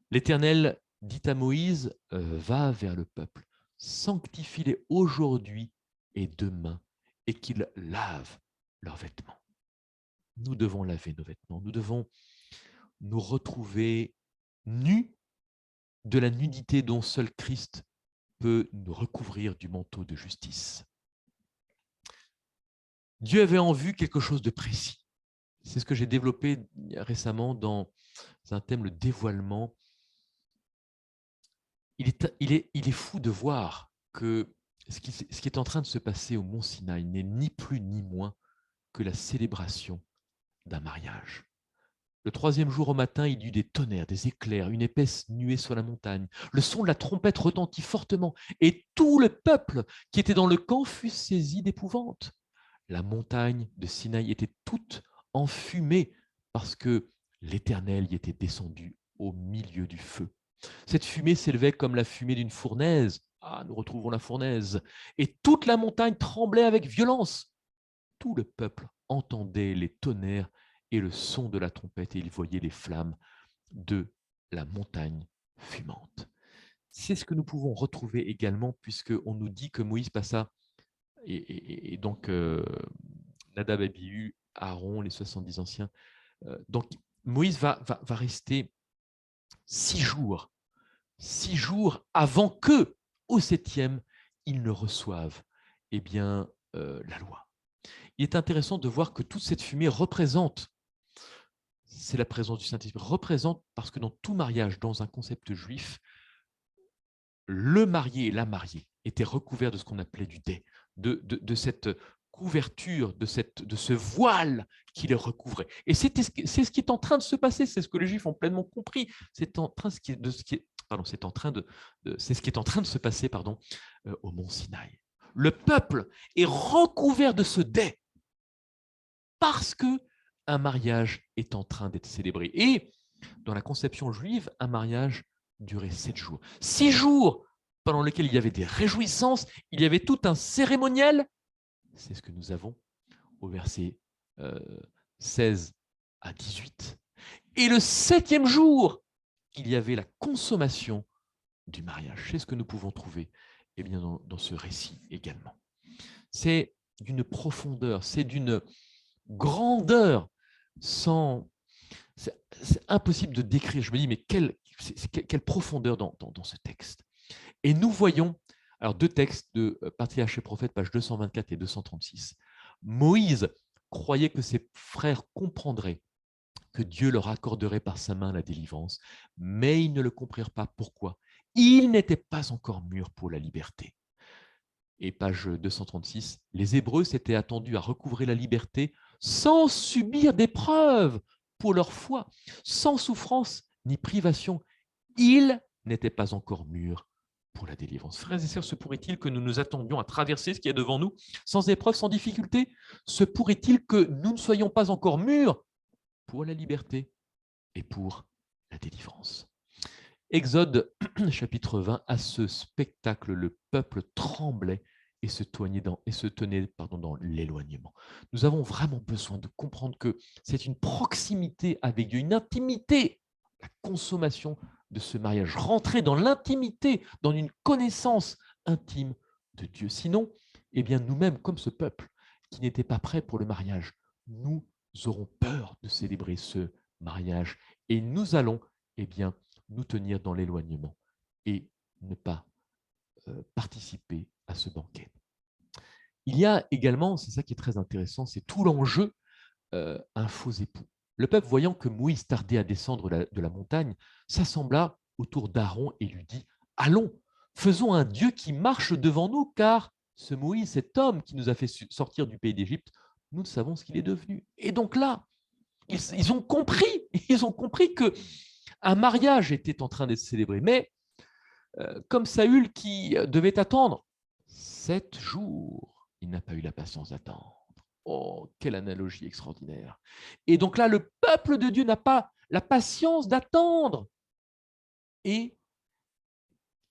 L'Éternel dit à Moïse, va vers le peuple, sanctifie-les aujourd'hui et demain, et qu'ils lavent leurs vêtements. Nous devons laver nos vêtements, nous devons nous retrouver nus de la nudité dont seul Christ peut nous recouvrir du manteau de justice. Dieu avait en vue quelque chose de précis. C'est ce que j'ai développé récemment dans un thème, le dévoilement. Il est fou de voir que ce qui est en train de se passer au Mont Sinaï n'est ni plus ni moins que la célébration d'un mariage. Le 3e jour au matin, il y eut des tonnerres, des éclairs, une épaisse nuée sur la montagne. Le son de la trompette retentit fortement, et tout le peuple qui était dans le camp fut saisi d'épouvante. La montagne de Sinaï était toute enfumée parce que l'Éternel y était descendu au milieu du feu. Cette fumée s'élevait comme la fumée d'une fournaise. Ah, nous retrouvons la fournaise. Et toute la montagne tremblait avec violence. Tout le peuple entendait les tonnerres et le son de la trompette, et il voyait les flammes de la montagne fumante. C'est ce que nous pouvons retrouver également, puisqu'on nous dit que Moïse passa, et donc Nadab, Abihu, Aaron, les 70 anciens. Donc Moïse va rester 6 jours avant que, au 7e, ils ne reçoivent la loi. Il est intéressant de voir que toute cette fumée représente, c'est la présence du Saint-Esprit, représente, parce que dans tout mariage, dans un concept juif, le marié et la mariée étaient recouverts de ce qu'on appelait du dais, de cette couverture, de ce voile qui les recouvrait. Et c'est ce qui est en train de se passer, c'est ce que les Juifs ont pleinement compris. C'est en train c'est en train c'est ce qui est en train de se passer, au mont Sinaï. Le peuple est recouvert de ce dais parce que un mariage est en train d'être célébré. Et dans la conception juive, un mariage durait 7 jours. 6 jours pendant lesquels il y avait des réjouissances, il y avait tout un cérémoniel. C'est ce que nous avons au verset 16 à 18. Et le 7e jour, il y avait la consommation du mariage. C'est ce que nous pouvons trouver dans ce récit également. C'est d'une profondeur, c'est d'une grandeur sans... C'est impossible de décrire. Je me dis, mais quelle profondeur dans ce texte. Et nous voyons, alors 2 textes de Patriarches et Prophètes, pages 224 et 236. Moïse croyait que ses frères comprendraient que Dieu leur accorderait par sa main la délivrance, mais ils ne le comprirent pas. Pourquoi? Ils n'étaient pas encore mûrs pour la liberté. Et page 236, les Hébreux s'étaient attendus à recouvrer la liberté sans subir d'épreuves pour leur foi, sans souffrance ni privation. Ils n'étaient pas encore mûrs pour la délivrance. Frères et sœurs, se pourrait-il que nous nous attendions à traverser ce qui est devant nous sans épreuve, sans difficulté? Se pourrait-il que nous ne soyons pas encore mûrs pour la liberté et pour la délivrance? Exode chapitre 20, à ce spectacle, le peuple tremblait et se tenait dans l'éloignement. Nous avons vraiment besoin de comprendre que c'est une proximité avec Dieu, une intimité, la consommation de ce mariage, rentrer dans l'intimité, dans une connaissance intime de Dieu. Sinon, nous-mêmes, comme ce peuple qui n'était pas prêt pour le mariage, nous aurons peur de célébrer ce mariage et nous allons, nous tenir dans l'éloignement et ne pas participer à ce banquet. Il y a également, c'est ça qui est très intéressant, c'est tout l'enjeu, un faux époux. Le peuple, voyant que Moïse tardait à descendre de la montagne, s'assembla autour d'Aaron et lui dit « Allons, faisons un Dieu qui marche devant nous, car ce Moïse, cet homme qui nous a fait sortir du pays d'Égypte, nous savons ce qu'il est devenu. » Et donc là, ils ont compris que un mariage était en train d'être célébré, mais comme Saül qui devait attendre 7 jours, il n'a pas eu la patience d'attendre. Oh, quelle analogie extraordinaire. Et donc là, le peuple de Dieu n'a pas la patience d'attendre. Et,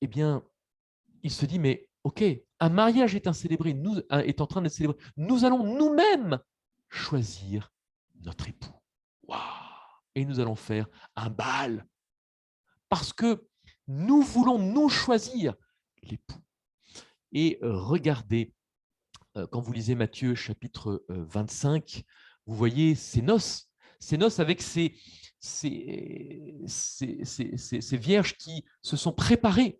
il se dit, mais ok, un mariage est en train d'être célébré. Nous allons nous-mêmes choisir notre époux. Waouh! Et nous allons faire un bal. Parce que nous voulons nous choisir l'époux. Et regardez, quand vous lisez Matthieu chapitre 25, vous voyez ces noces avec ces vierges qui se sont préparées.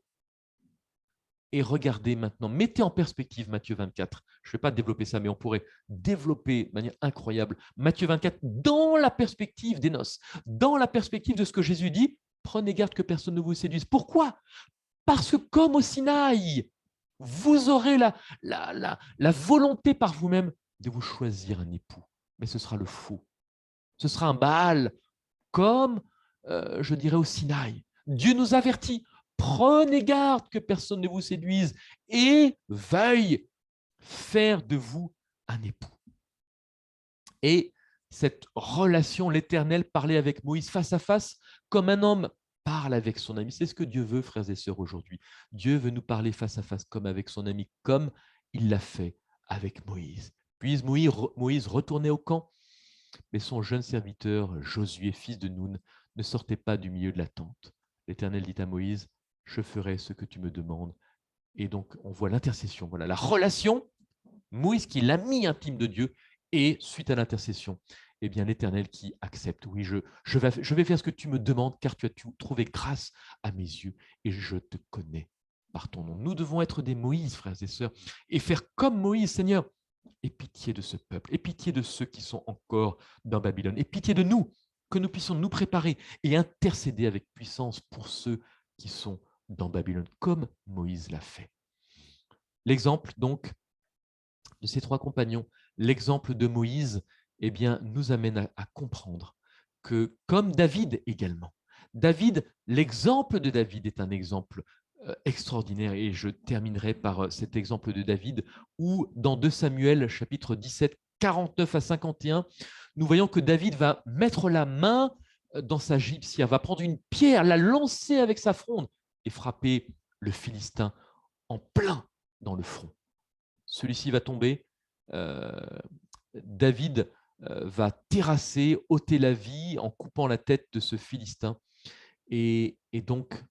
Et regardez maintenant, mettez en perspective Matthieu 24. Je ne vais pas développer ça, mais on pourrait développer de manière incroyable Matthieu 24 dans la perspective des noces, dans la perspective de ce que Jésus dit. Prenez garde que personne ne vous séduise. Pourquoi? Parce que comme au Sinaï, vous aurez la volonté par vous-même de vous choisir un époux. Mais ce sera le faux. Ce sera un Baal, comme, je dirais, au Sinaï. Dieu nous avertit, prenez garde que personne ne vous séduise et veuille faire de vous un époux. Et cette relation, l'Éternel parlait avec Moïse face à face, comme un homme parle avec son ami. C'est ce que Dieu veut, frères et sœurs, aujourd'hui. Dieu veut nous parler face à face, comme avec son ami, comme il l'a fait avec Moïse. Puis Moïse retournait au camp, mais son jeune serviteur, Josué, fils de Nun, ne sortait pas du milieu de la tente. L'Éternel dit à Moïse, « Je ferai ce que tu me demandes. » Et donc, on voit l'intercession, voilà la relation, Moïse qui est l'ami intime de Dieu, et suite à l'intercession, l'Éternel qui accepte. Oui, je vais faire ce que tu me demandes, car tu as trouvé grâce à mes yeux, et je te connais par ton nom. Nous devons être des Moïse, frères et sœurs, et faire comme Moïse, Seigneur. Aie pitié de ce peuple, aie pitié de ceux qui sont encore dans Babylone, aie pitié de nous, que nous puissions nous préparer et intercéder avec puissance pour ceux qui sont dans Babylone, comme Moïse l'a fait. L'exemple donc de ces trois compagnons, l'exemple de Moïse, eh bien, nous amène à comprendre que, comme David également, l'exemple de David est un exemple extraordinaire, et je terminerai par cet exemple de David où, dans 2 Samuel, chapitre 17, 49 à 51, nous voyons que David va mettre la main dans sa gypsia, va prendre une pierre, la lancer avec sa fronde et frapper le Philistin en plein dans le front. Celui-ci va tomber. David va terrasser, ôter la vie en coupant la tête de ce Philistin et donc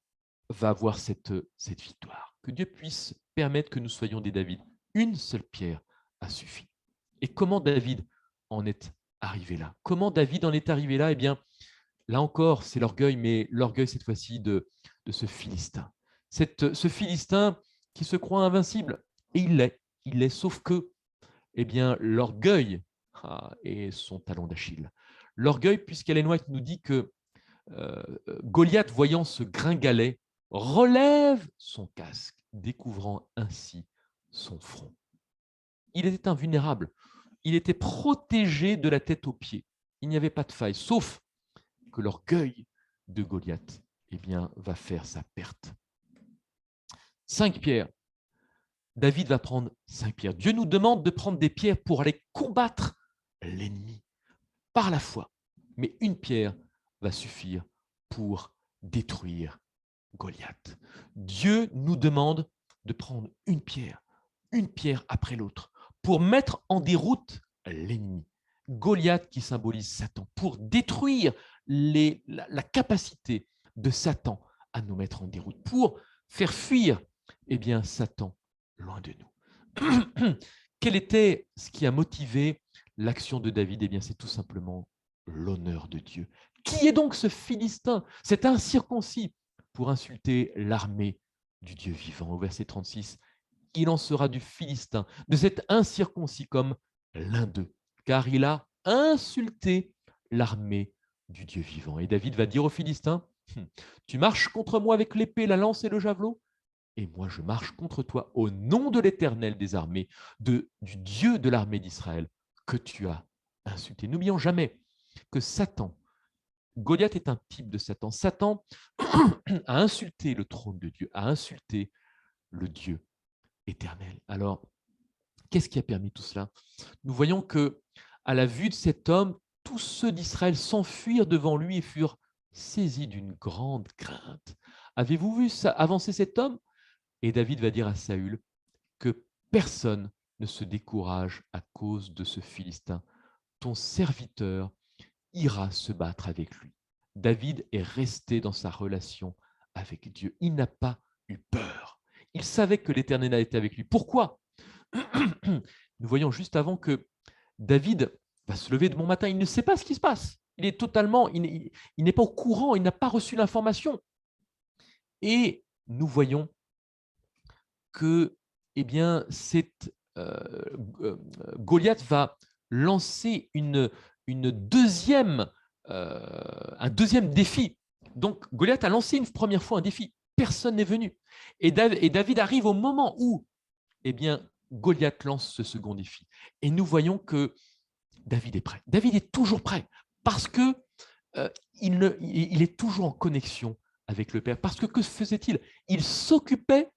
va avoir cette victoire. Que Dieu puisse permettre que nous soyons des David. Une seule pierre a suffi. Et comment David en est arrivé là? Comment David en est arrivé là? Eh bien, là encore, c'est l'orgueil, mais l'orgueil cette fois-ci de ce Philistin. Ce Philistin qui se croit invincible. Et il l'est, sauf que eh bien, l'orgueil est son talon d'Achille. L'orgueil, puisqu'Ellen White nous dit que Goliath, voyant ce gringalet, relève son casque, découvrant ainsi son front. Il était invulnérable. Il était protégé de la tête aux pieds. Il n'y avait pas de faille, sauf que l'orgueil de Goliath eh bien, va faire sa perte. 5 pierres. David va prendre 5 pierres. Dieu nous demande de prendre des pierres pour aller combattre l'ennemi par la foi. Mais une pierre va suffire pour détruire Goliath. Dieu nous demande de prendre une pierre après l'autre, pour mettre en déroute l'ennemi. Goliath qui symbolise Satan, pour détruire la capacité de Satan à nous mettre en déroute, pour faire fuir eh bien, Satan loin de nous. Quel était ce qui a motivé l'action de David? Eh bien, c'est tout simplement l'honneur de Dieu. Qui est donc ce Philistin, cet incirconcis, pour insulter l'armée du Dieu vivant? Au verset 36, il en sera du Philistin, de cet incirconcis comme l'un d'eux, car il a insulté l'armée du Dieu vivant. Et David va dire aux Philistins, tu marches contre moi avec l'épée, la lance et le javelot, et moi je marche contre toi au nom de l'Éternel des armées, du Dieu de l'armée d'Israël, que tu as insulté. N'oublions jamais que Satan, Goliath est un type de Satan. Satan a insulté le trône de Dieu, a insulté le Dieu éternel. Alors, qu'est-ce qui a permis tout cela? Nous voyons que, à la vue de cet homme, tous ceux d'Israël s'enfuirent devant lui et furent saisis d'une grande crainte. Avez-vous vu ça, avancer cet homme? Et David va dire à Saül que personne ne se décourage à cause de ce Philistin. Ton serviteur ira se battre avec lui. David est resté dans sa relation avec Dieu. Il n'a pas eu peur. Il savait que l'Éternel était avec lui. Pourquoi? Nous voyons juste avant que David va se lever de bon matin. Il ne sait pas ce qui se passe. Il est totalement, il n'est pas au courant, il n'a pas reçu l'information. Et nous voyons que, eh bien, Goliath va lancer un deuxième défi. Donc, Goliath a lancé une première fois un défi. Personne n'est venu. Et David arrive au moment où, eh bien, Goliath lance ce second défi. Et nous voyons que David est prêt. David est toujours prêt parce que il est toujours en connexion avec le Père. Parce que faisait-il? Il s'occupait,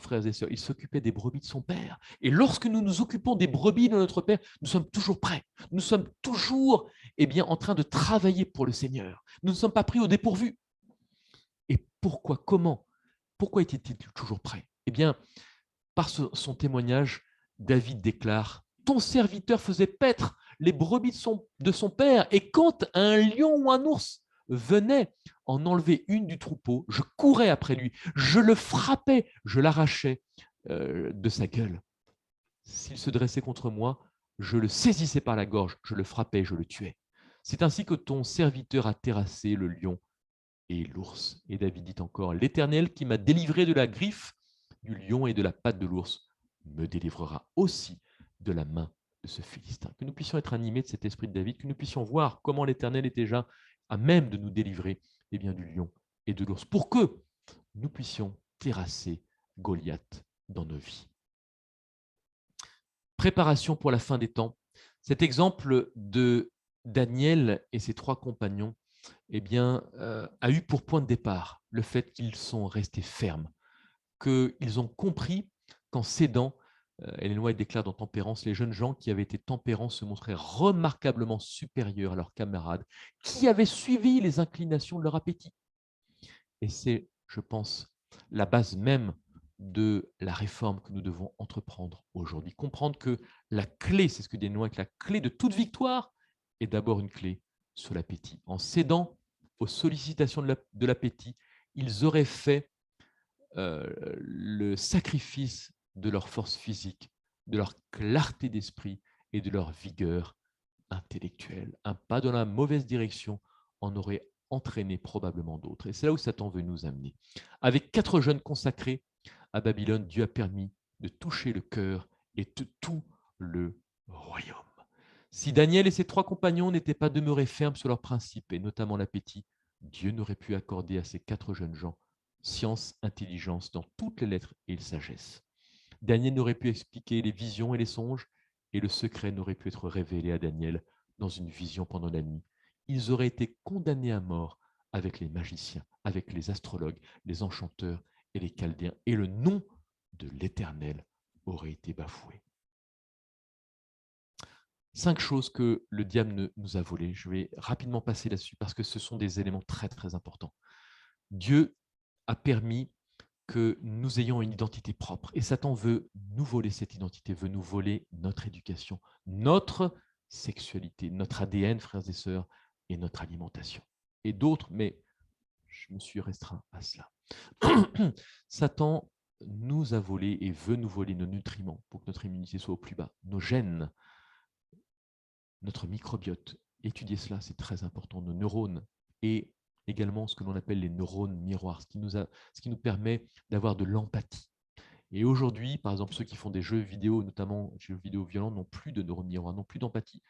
frères et sœurs, il s'occupait des brebis de son Père. Et lorsque nous nous occupons des brebis de notre Père, nous sommes toujours prêts. Nous sommes toujours en train de travailler pour le Seigneur. Nous ne sommes pas pris au dépourvu. Et pourquoi? Comment? Pourquoi était-il toujours prêt? Eh bien, par son témoignage, David déclare « Ton serviteur faisait paître les brebis de son père, et quand un lion ou un ours venait en enlever une du troupeau, je courais après lui, je le frappais, je l'arrachais de sa gueule. S'il se dressait contre moi, je le saisissais par la gorge, je le frappais, je le tuais. C'est ainsi que ton serviteur a terrassé le lion et l'ours. » Et David dit encore « L'Éternel qui m'a délivré de la griffe du lion et de la patte de l'ours me délivrera aussi de la main de ce Philistin. » Que nous puissions être animés de cet esprit de David, que nous puissions voir comment l'Éternel est déjà à même de nous délivrer du lion et de l'ours, pour que nous puissions terrasser Goliath dans nos vies. Préparation pour la fin des temps. Cet exemple de Daniel et ses 3 compagnons eh bien, a eu pour point de départ le fait qu'ils sont restés fermes, qu'ils ont compris qu'en cédant, Ellen White déclare dans Tempérance, les jeunes gens qui avaient été tempérants se montraient remarquablement supérieurs à leurs camarades qui avaient suivi les inclinations de leur appétit. Et c'est, je pense, la base même de la réforme que nous devons entreprendre aujourd'hui. Comprendre que la clé, c'est ce que dit Ellen White, la clé de toute victoire est d'abord une clé sur l'appétit. En cédant aux sollicitations de l'appétit, ils auraient fait le sacrifice de leur force physique, de leur clarté d'esprit et de leur vigueur intellectuelle. Un pas dans la mauvaise direction en aurait entraîné probablement d'autres. Et c'est là où Satan veut nous amener. Avec 4 jeunes consacrés à Babylone, Dieu a permis de toucher le cœur et de tout le royaume. Si Daniel et ses 3 compagnons n'étaient pas demeurés fermes sur leurs principes, et notamment l'appétit, Dieu n'aurait pu accorder à ces 4 jeunes gens science, intelligence dans toutes les lettres et sagesse. Daniel n'aurait pu expliquer les visions et les songes, et le secret n'aurait pu être révélé à Daniel dans une vision pendant la nuit. Ils auraient été condamnés à mort avec les magiciens, avec les astrologues, les enchanteurs et les chaldéens, et le nom de l'Éternel aurait été bafoué. 5 choses que le diable nous a volées. Je vais rapidement passer là-dessus parce que ce sont des éléments très très importants. Dieu a permis que nous ayons une identité propre. Et Satan veut nous voler cette identité, veut nous voler notre éducation, notre sexualité, notre ADN, frères et sœurs, et notre alimentation. Et d'autres, mais je me suis restreint à cela. Satan nous a volé et veut nous voler nos nutriments pour que notre immunité soit au plus bas, nos gènes, notre microbiote. Étudier cela, c'est très important, nos neurones et également ce que l'on appelle les neurones miroirs, ce qui nous permet d'avoir de l'empathie. Et aujourd'hui, par exemple, ceux qui font des jeux vidéo, notamment jeux vidéo violents, n'ont plus de neurones miroirs, n'ont plus d'empathie.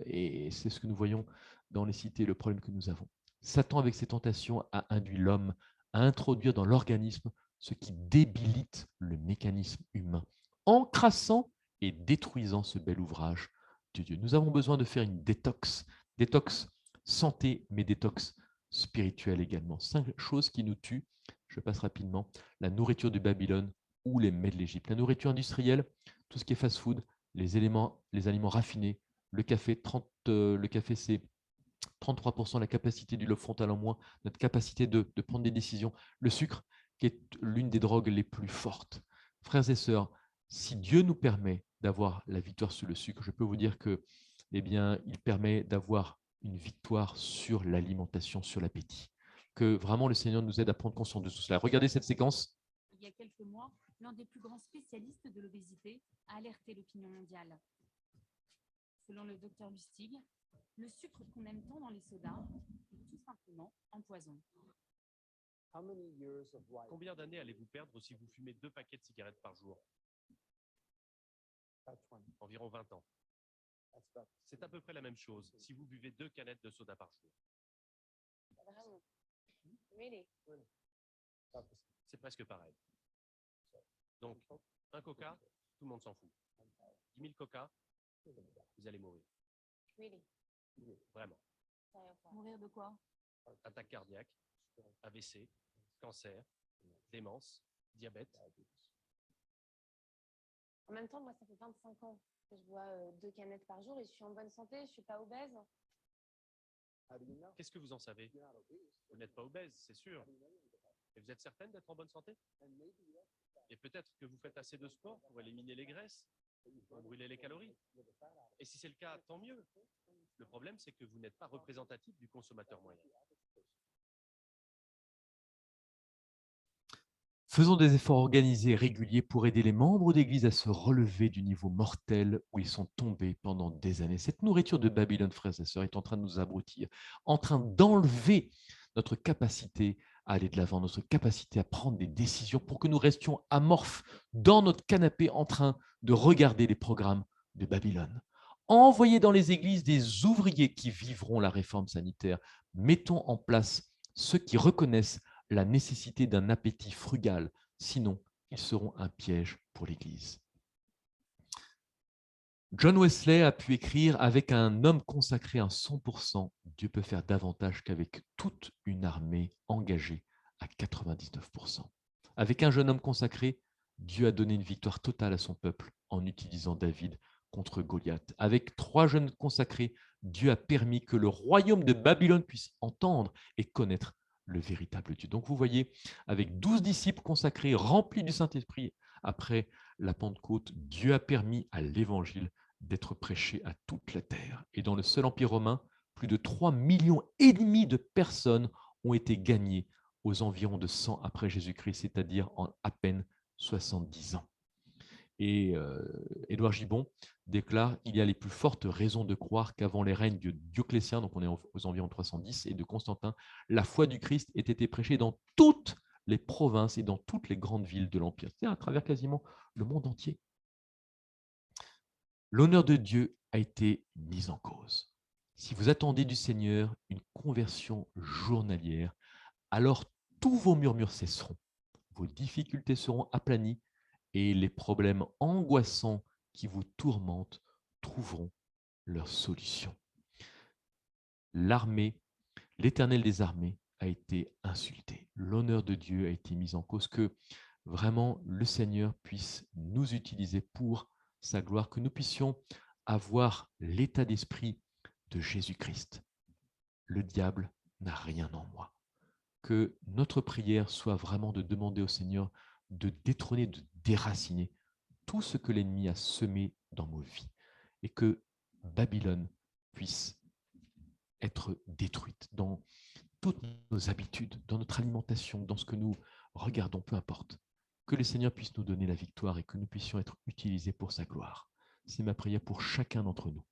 Et c'est ce que nous voyons dans les cités, le problème que nous avons. Satan, avec ses tentations, a induit l'homme à introduire dans l'organisme ce qui débilite le mécanisme humain, encrassant et détruisant ce bel ouvrage de Dieu. Nous avons besoin de faire une détox santé, mais détox spirituelle également. 5 choses qui nous tuent. Je passe rapidement. La nourriture de Babylone ou les mets de l'Égypte. La nourriture industrielle, tout ce qui est fast-food, les aliments raffinés, le café, c'est 33% la capacité du lobe frontal en moins, notre capacité de prendre des décisions. Le sucre, qui est l'une des drogues les plus fortes. Frères et sœurs, si Dieu nous permet d'avoir la victoire sur le sucre, je peux vous dire que, eh bien, il permet d'avoir une victoire sur l'alimentation, sur l'appétit. Que vraiment le Seigneur nous aide à prendre conscience de tout cela. Regardez cette séquence. Il y a quelques mois, l'un des plus grands spécialistes de l'obésité a alerté l'opinion mondiale. Selon le docteur Lustig, le sucre qu'on aime tant dans les sodas est tout simplement un poison. Combien d'années allez-vous perdre si vous fumez 2 paquets de cigarettes par jour? Environ 20 ans. C'est à peu près la même chose si vous buvez 2 canettes de soda par jour. Vraiment? Really? C'est presque pareil. Donc, un coca, tout le monde s'en fout. 10 000 coca, vous allez mourir. Really? Vraiment. Mourir de quoi? Attaque cardiaque, AVC, cancer, démence, diabète. En même temps, moi, ça fait 25 ans que je bois 2 canettes par jour et je suis en bonne santé, je suis pas obèse. Qu'est-ce que vous en savez? Vous n'êtes pas obèse, c'est sûr. Et vous êtes certaine d'être en bonne santé? Et peut-être que vous faites assez de sport pour éliminer les graisses, pour brûler les calories. Et si c'est le cas, tant mieux. Le problème, c'est que vous n'êtes pas représentatif du consommateur moyen. Faisons des efforts organisés et réguliers pour aider les membres d'Église à se relever du niveau mortel où ils sont tombés pendant des années. Cette nourriture de Babylone, frères et sœurs, est en train de nous abrutir, en train d'enlever notre capacité à aller de l'avant, notre capacité à prendre des décisions pour que nous restions amorphes dans notre canapé en train de regarder les programmes de Babylone. Envoyez dans les églises des ouvriers qui vivront la réforme sanitaire. Mettons en place ceux qui reconnaissent la nécessité d'un appétit frugal, sinon ils seront un piège pour l'Église. John Wesley a pu écrire « Avec un homme consacré à 100%, Dieu peut faire davantage qu'avec toute une armée engagée à 99%. Avec un jeune homme consacré, Dieu a donné une victoire totale à son peuple en utilisant David contre Goliath. Avec 3 jeunes consacrés, Dieu a permis que le royaume de Babylone puisse entendre et connaître le véritable Dieu. » Donc vous voyez, avec 12 disciples consacrés, remplis du Saint-Esprit, après la Pentecôte, Dieu a permis à l'Évangile d'être prêché à toute la terre. Et dans le seul Empire romain, plus de 3,5 millions de personnes ont été gagnées aux environs de 100 après Jésus-Christ, c'est-à-dire en à peine 70 ans. Et Édouard Gibbon déclare « Il y a les plus fortes raisons de croire qu'avant les règnes de Dioclétien, donc on est aux environs 310, et de Constantin, la foi du Christ ait été prêchée dans toutes les provinces et dans toutes les grandes villes de l'Empire, c'est-à-dire à travers quasiment le monde entier. » L'honneur de Dieu a été mis en cause. Si vous attendez du Seigneur une conversion journalière, alors tous vos murmures cesseront, vos difficultés seront aplanies et les problèmes angoissants qui vous tourmentent trouveront leur solution. L'armée, l'Éternel des armées a été insulté. L'honneur de Dieu a été mis en cause, que vraiment le Seigneur puisse nous utiliser pour sa gloire, que nous puissions avoir l'état d'esprit de Jésus-Christ. Le diable n'a rien en moi. Que notre prière soit vraiment de demander au Seigneur de détrôner, de déraciner tout ce que l'ennemi a semé dans nos vies et que Babylone puisse être détruite dans toutes nos habitudes, dans notre alimentation, dans ce que nous regardons, peu importe. Que le Seigneur puisse nous donner la victoire et que nous puissions être utilisés pour sa gloire. C'est ma prière pour chacun d'entre nous.